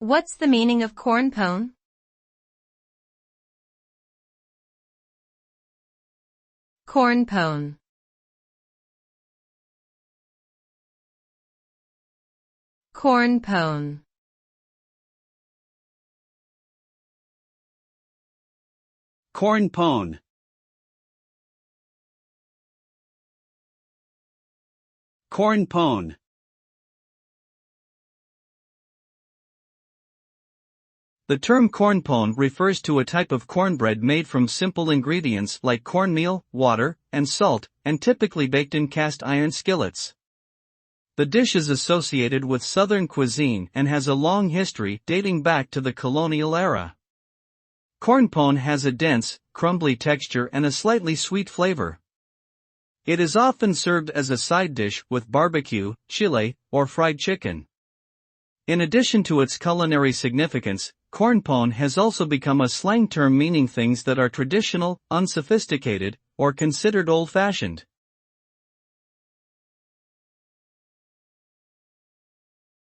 What's the meaning of corn pone? Corn pone. Corn pone. Corn pone. Corn pone. The term corn pone refers to a type of cornbread made from simple ingredients like cornmeal, water, and salt, and typically baked in cast iron skillets. The dish is associated with Southern cuisine and has a long history dating back to the colonial era. Corn pone has a dense, crumbly texture and a slightly sweet flavor. It is often served as a side dish with barbecue, chile, or fried chicken. In addition to its culinary significance, corn pone has also become a slang term meaning things that are traditional, unsophisticated, or considered old-fashioned.